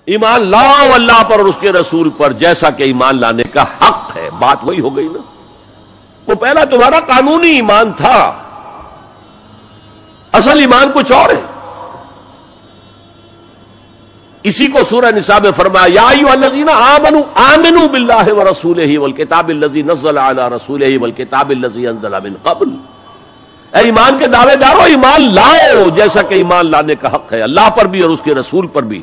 ایمان لاؤ اللہ پر اور اس کے رسول پر جیسا کہ ایمان لانے کا حق ہے. بات وہی ہو گئی نا. وہ پہلا تمہارا قانونی ایمان تھا، اصل ایمان کچھ اور ہے. اسی کو سورہ نساء میں فرمایا یا ایھا الذین آمنوا آمنوا باللہ ورسولہ والکتاب الذی نزل علی رسولہ والکتاب الذی انزل من قبل. اے ایمان کے دعوے دارو، ایمان لاؤ جیسا کہ ایمان لانے کا حق ہے، اللہ پر بھی اور اس کے رسول پر بھی،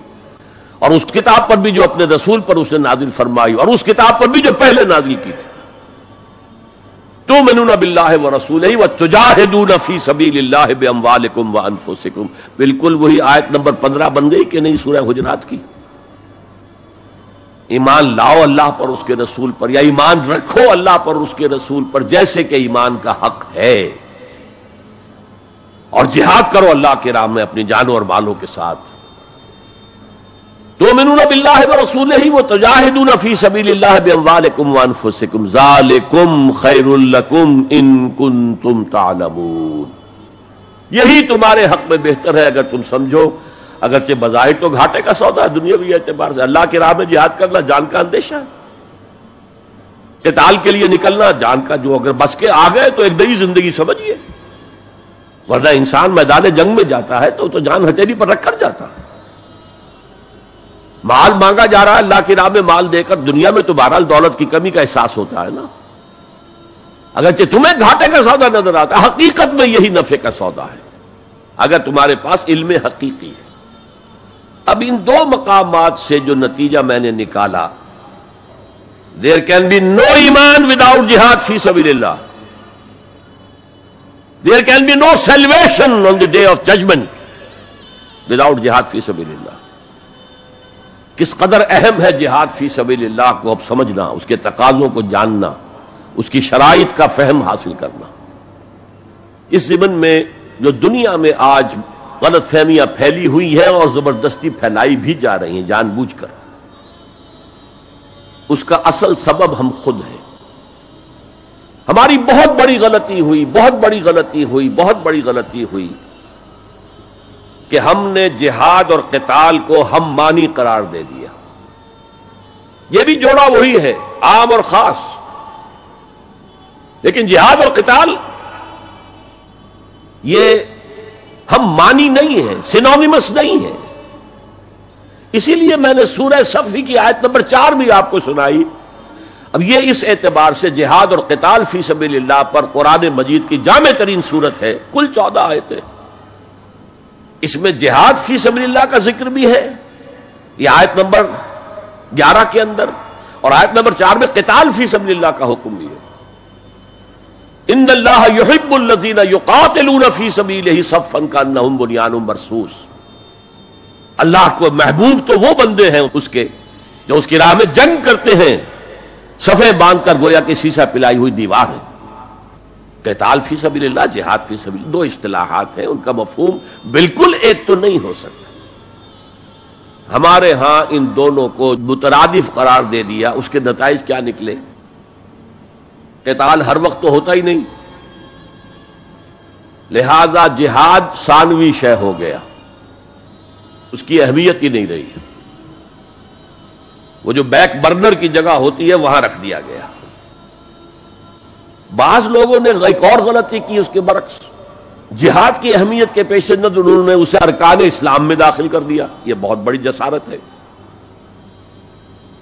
اور اس کتاب پر بھی جو اپنے رسول پر اس نے نازل فرمائی، اور اس کتاب پر بھی جو پہلے نازل کی تھی. تؤمنون باللہ ورسولہ وتجاہدون فی سبیل اللہ باموالکم وانفسکم. بالکل وہی آیت نمبر 15 بن گئی کہ نہیں سورہ حجرات کی. ایمان لاؤ اللہ پر اس کے رسول پر، یا ایمان رکھو اللہ پر اس کے رسول پر جیسے کہ ایمان کا حق ہے، اور جہاد کرو اللہ کے راہ میں اپنی جانوں اور مالوں کے ساتھ. تؤمنون باللہ ورسولہ وتجاہدون فی سبیل اللہ باموالکم وانفسکم ذالکم خیر لکم ان کنتم تعلمون. یہی تمہارے حق میں بہتر ہے اگر تم سمجھو. اگرچہ بظاہر تو گھاٹے کا سودا ہے دنیاوی اعتبار سے. اللہ کی راہ میں جہاد کرنا جان کا اندیشہ ہے. قتال کے لیے نکلنا جان کا، جو اگر بچ کے آ گئے تو ایک نئی زندگی سمجھیے، ورنہ انسان میدان جنگ میں جاتا ہے تو جان ہتھیلی پر رکھ کر جاتا ہے. مال مانگا جا رہا ہے اللہ کی راہ میں، مال دے کر دنیا میں تو بہرحال دولت کی کمی کا احساس ہوتا ہے نا. اگرچہ تمہیں گھاٹے کا سودا نظر آتا ہے، حقیقت میں یہی نفع کا سودا ہے اگر تمہارے پاس علم حقیقی ہے. اب ان دو مقامات سے جو نتیجہ میں نے نکالا، there can be no ایمان without jihad فی سبیل اللہ. There can be no salvation on the day of judgment without jihad فی سبیل اللہ. کس قدر اہم ہے جہاد فی سبیل اللہ کو اب سمجھنا، اس کے تقاضوں کو جاننا، اس کی شرائط کا فہم حاصل کرنا. اس ضمن میں جو دنیا میں آج غلط فہمیاں پھیلی ہوئی ہیں اور زبردستی پھیلائی بھی جا رہی ہیں جان بوجھ کر، اس کا اصل سبب ہم خود ہیں. ہماری بہت بڑی غلطی ہوئی کہ ہم نے جہاد اور قتال کو ہم مانی قرار دے دیا. یہ بھی جوڑا وہی ہے، عام اور خاص. لیکن جہاد اور قتال یہ ہم مانی نہیں ہے، سینونیمس نہیں ہے. اسی لیے میں نے سورہ صف کی آیت نمبر 4 بھی آپ کو سنائی. اب یہ اس اعتبار سے جہاد اور قتال فی سبیل اللہ پر قرآن مجید کی جامع ترین صورت ہے. کل 14 آیتیں، اس میں جہاد فی سبیل اللہ کا ذکر بھی ہے یہ آیت نمبر 11 کے اندر، اور آیت نمبر 4 میں قتال فی سبیل اللہ کا حکم بھی ہے. ان اللہ یحب الذین یقاتلون فی سبیلہ صفا کانہم بنیان مرصوص. اللہ کو محبوب تو وہ بندے ہیں اس کے جو اس کی راہ میں جنگ کرتے ہیں صفیں باندھ کر گویا کہ سیسا پلائی ہوئی دیوار ہے. قتال فی سبیل اللہ، جہاد فی سبیل اللہ، دو اصطلاحات ہیں، ان کا مفہوم بالکل ایک تو نہیں ہو سکتا. ہمارے ہاں ان دونوں کو مترادف قرار دے دیا. اس کے نتائج کیا نکلے؟ قتال ہر وقت تو ہوتا ہی نہیں، لہذا جہاد ثانوی شے ہو گیا، اس کی اہمیت ہی نہیں رہی. وہ جو بیک برنر کی جگہ ہوتی ہے وہاں رکھ دیا گیا. بعض لوگوں نے ایک اور غلطی کی اس کے برعکس، جہاد کی اہمیت کے پیش نظر انہوں نے اسے ارکان اسلام میں داخل کر دیا. یہ بہت بڑی جسارت ہے،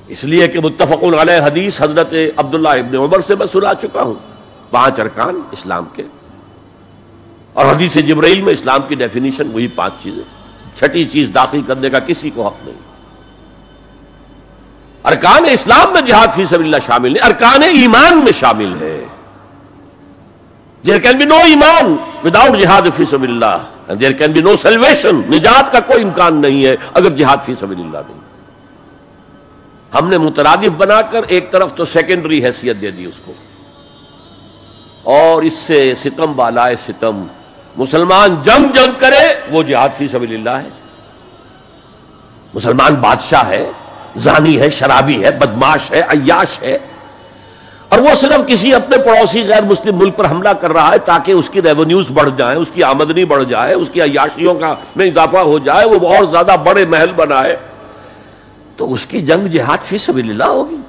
اس لیے کہ متفق علیہ حدیث حضرت عبداللہ ابن عمر سے میں سنا چکا ہوں 5 ارکان اسلام کے، اور حدیث جبرائیل میں اسلام کی ڈیفینیشن وہی 5 چیزیں. 6ٹھی چیز داخل کرنے کا کسی کو حق نہیں. ارکان اسلام میں جہاد فی سبیل اللہ شامل ہے، ارکان ایمان میں شامل ہے. There can be no ایمان without جہاد فی سبیل اللہ, and there can be no salvation. نجات کا کوئی امکان نہیں ہے اگر جہاد فی سبیل اللہ نہیں. ہم نے مترادف بنا کر ایک طرف تو سیکنڈری حیثیت دے دی اس کو, اور اس سے ستم بالائے ستم مسلمان جنگ کرے وہ جہاد فی سبیل اللہ ہے. مسلمان بادشاہ ہے, زانی ہے, شرابی ہے, بدماش ہے, عیاش ہے, اور وہ صرف کسی اپنے پڑوسی غیر مسلم ملک پر حملہ کر رہا ہے تاکہ اس کی ریونیوز بڑھ جائیں, اس کی آمدنی بڑھ جائے, اس کی عیاشیوں کا میں اضافہ ہو جائے, وہ اور زیادہ بڑے محل بنائے. تو اس کی جنگ جہاد فی سبیل اللہ ہوگی.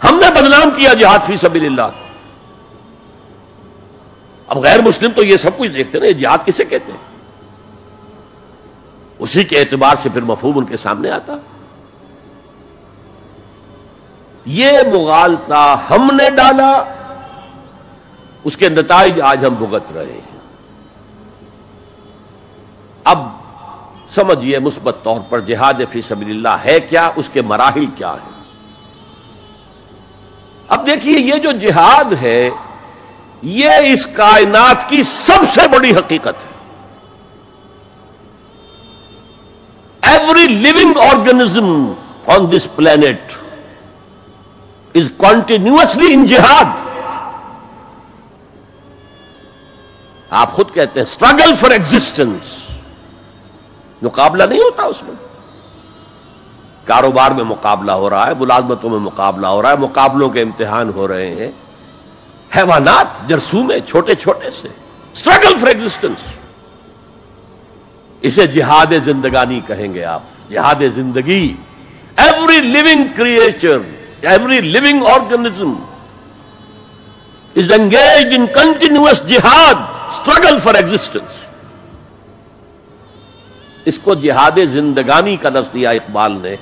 ہم نے بدنام کیا جہاد فی سبیل اللہ. اب غیر مسلم تو یہ سب کچھ دیکھتے ہیں، جہاد کسے کہتے ہیں؟ اسی کے اعتبار سے پھر مفہوم ان کے سامنے آتا. یہ مغالطہ ہم نے ڈالا، اس کے نتائج آج ہم بھگت رہے ہیں. اب سمجھیے مثبت طور پر جہاد فی سبیل اللہ ہے کیا، اس کے مراحل کیا ہیں. اب دیکھیے یہ جو جہاد ہے یہ اس کائنات کی سب سے بڑی حقیقت ہے. Every living organism on this planet is continuously in جہاد. آپ خود کہتے ہیں اسٹرگل فار ایگزسٹنس. مقابلہ نہیں ہوتا اس میں. کاروبار میں مقابلہ ہو رہا ہے، ملازمتوں میں مقابلہ ہو رہا ہے، مقابلوں کے امتحان ہو رہے ہیں. حیوانات جرثومے چھوٹے چھوٹے سے اسٹرگل فار ایگزسٹنس. اسے جہاد زندگانی کہیں گے آپ. جہاد زندگی. Every living creature, every living organism is engaged in continuous جہاد، اسٹرگل فار ایگزسٹنس. اس کو جہاد زندگانی کا لفظ دیا اقبال نے.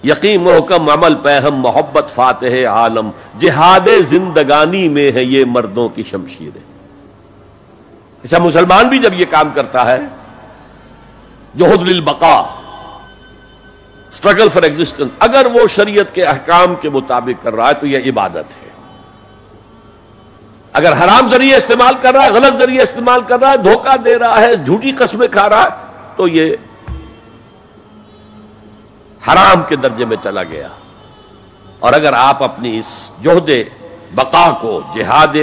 یقین محکم عمل پہم محبت فاتح عالم، جہاد زندگانی میں ہے یہ مردوں کی شمشیریں. ایسا مسلمان بھی جب یہ کام کرتا ہے جہد للبقاء، اسٹرگل فار ایگزسٹنس، اگر وہ شریعت کے احکام کے مطابق کر رہا ہے تو یہ عبادت ہے. اگر حرام ذریعے استعمال کر رہا ہے، غلط ذریعے استعمال کر رہا ہے، دھوکہ دے رہا ہے، جھوٹی قسمیں کھا رہا ہے، تو یہ حرام کے درجے میں چلا گیا. اور اگر آپ اپنی اس جہد بقا کو، جہاد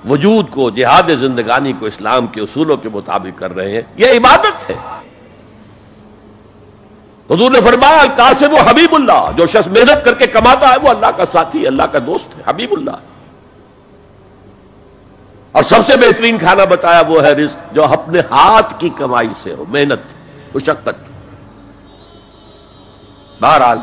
وجود کو، جہاد زندگانی کو اسلام کے اصولوں کے مطابق کر رہے ہیں، یہ عبادت ہے. حضور نے فرمایا القاسم و حبیب اللہ، جو شخص محنت کر کے کماتا ہے وہ اللہ کا ساتھی، اللہ کا دوست ہے، حبیب اللہ. اور سب سے بہترین کھانا بتایا وہ ہے رزق جو اپنے ہاتھ کی کمائی سے ہو، محنت، مشقت. بہرحال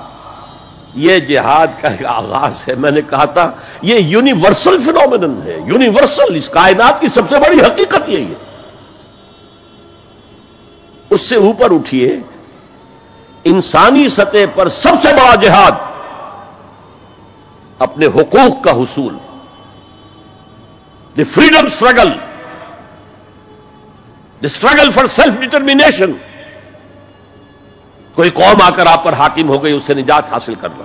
یہ جہاد کا ایک آغاز ہے. میں نے کہا تھا یہ یونیورسل فینومینن ہے، یونیورسل. اس کائنات کی سب سے بڑی حقیقت یہی ہے. اس سے اوپر اٹھیے، انسانی سطح پر سب سے بڑا جہاد اپنے حقوق کا حصول، the freedom struggle, the struggle for self determination. کوئی قوم آ کر آپ پر حاکم ہو گئی، اس سے نجات حاصل کرنا.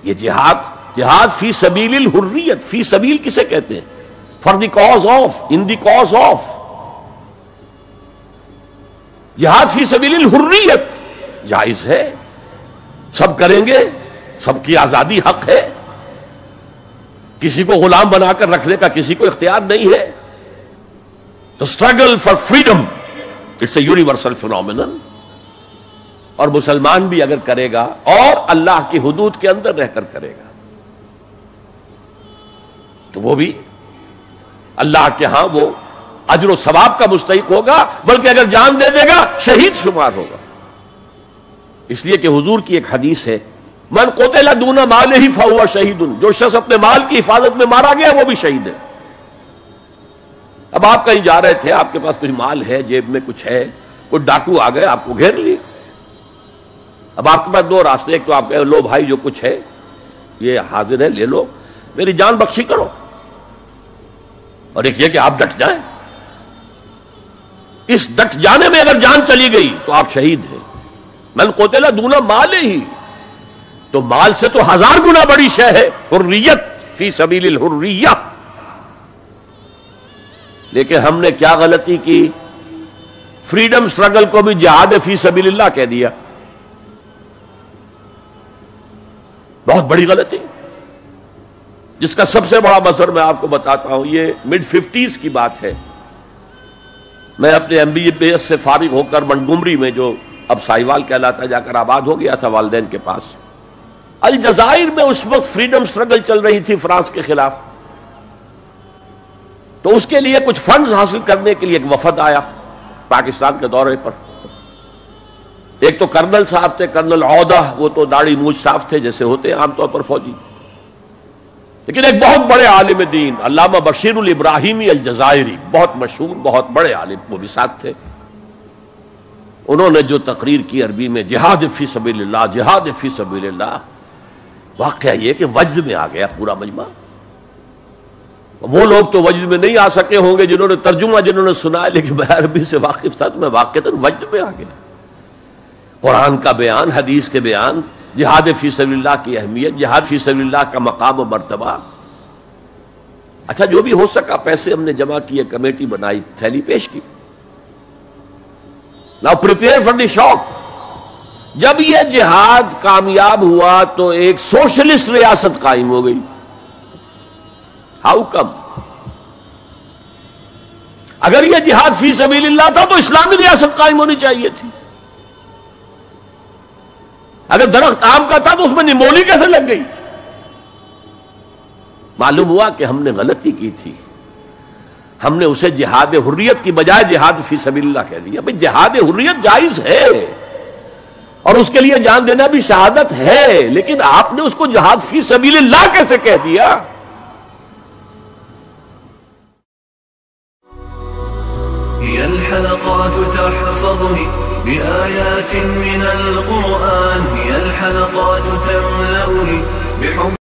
یہ جہاد فی سبیل الحریت. فی سبیل کسے کہتے ہیں؟ For the cause of, in the cause of. جہاد فی سبیل الحریت جائز ہے، سب کریں گے، سب کی آزادی حق ہے. کسی کو غلام بنا کر رکھنے کا کسی کو اختیار نہیں ہے. تو struggle for freedom it's a universal phenomenon. اور مسلمان بھی اگر کرے گا اور اللہ کی حدود کے اندر رہ کر کرے گا تو وہ بھی اللہ کے ہاں وہ اجر و ثواب کا مستحق ہوگا، بلکہ اگر جان دے دے گا شہید شمار ہوگا. اس لیے کہ حضور کی ایک حدیث ہے من قتل دون مالہ فہو شہید. جو شخص اپنے مال کی حفاظت میں مارا گیا وہ بھی شہید ہے. اب آپ کہیں جا رہے تھے، آپ کے پاس کچھ مال ہے، جیب میں کچھ ہے، کوئی ڈاکو آ گئے آپ کو گھیر لیے. اب آپ کے پاس دو راستے، ایک تو آپ کہے لو بھائی جو کچھ ہے یہ حاضر ہے، لے لو، میری جان بخشی کرو، اور ایک یہ کہ آپ ڈٹ جائیں. اس ڈٹ جانے میں اگر جان چلی گئی تو آپ شہید ہیں. من قتل دون مالہ ہی، تو مال سے تو 1000 گنا بڑی شے ہے حریت، فی سبیل الحریہ. لیکن ہم نے کیا غلطی کی؟ فریڈم سٹرگل کو بھی جہاد فی سبیل اللہ کہہ دیا. بہت بڑی غلطی، جس کا سب سے بڑا مثر میں آپ کو بتاتا ہوں. یہ mid 50s کی بات ہے. میں اپنے MBBS سے فارغ ہو کر منٹگومری میں، جو اب سائیوال کہلاتا ہے، جا کر آباد ہو گیا تھا والدین کے پاس. الجزائر میں اس وقت فریڈم سٹرگل چل رہی تھی فرانس کے خلاف. تو اس کے لیے کچھ فنڈز حاصل کرنے کے لیے ایک وفد آیا پاکستان کے دورے پر. ایک تو کرنل صاحب تھے، کرنل عودہ، وہ تو داڑھی مونچھ صاف تھے جیسے ہوتے ہیں عام طور پر فوجی، لیکن ایک بہت بڑے عالم دین علامہ بشیر الابراہیمی الجزائری، بہت مشہور بہت بڑے عالم، وہ بھی ساتھ تھے۔ انہوں نے جو تقریر کی عربی میں، جہاد فی سبیل اللہ، جہاد فی سبیل اللہ، واقعہ یہ کہ وجد میں آ گیا پورا مجمع۔ وہ لوگ تو وجد میں نہیں آ سکے ہوں گے جنہوں نے ترجمہ جنہوں نے سنا ہے، لیکن میں عربی سے واقف تھا تو میں واقعتاً وجد میں آ گیا۔ قرآن کا بیان، حدیث کے بیان، جہاد فی سبیل اللہ کی اہمیت، جہاد فی سبیل اللہ کا مقام و مرتبہ۔ اچھا جو بھی ہو سکا پیسے ہم نے جمع کیے، کمیٹی بنائی، تھیلی پیش کی۔ Now prepare for the shock۔ جب یہ جہاد کامیاب ہوا تو ایک سوشلسٹ ریاست قائم ہو گئی۔ How come? اگر یہ جہاد فی سبیل اللہ تھا تو اسلامی ریاست قائم ہونی چاہیے تھی۔ اگر درخت آم کا تھا تو اس میں نمولی کیسے لگ گئی؟ معلوم ہوا کہ ہم نے غلطی کی تھی، ہم نے اسے جہاد حریت کی بجائے جہاد فی سبیل اللہ کہہ دیا۔ بھئی جہاد حریت جائز ہے اور اس کے لیے جان دینا بھی شہادت ہے، لیکن آپ نے اس کو جہاد فی سبیل اللہ کیسے کہہ دیا؟ هي الحلقات تحفظني بآيات من القرآن، هي الحلقات تملأني بحب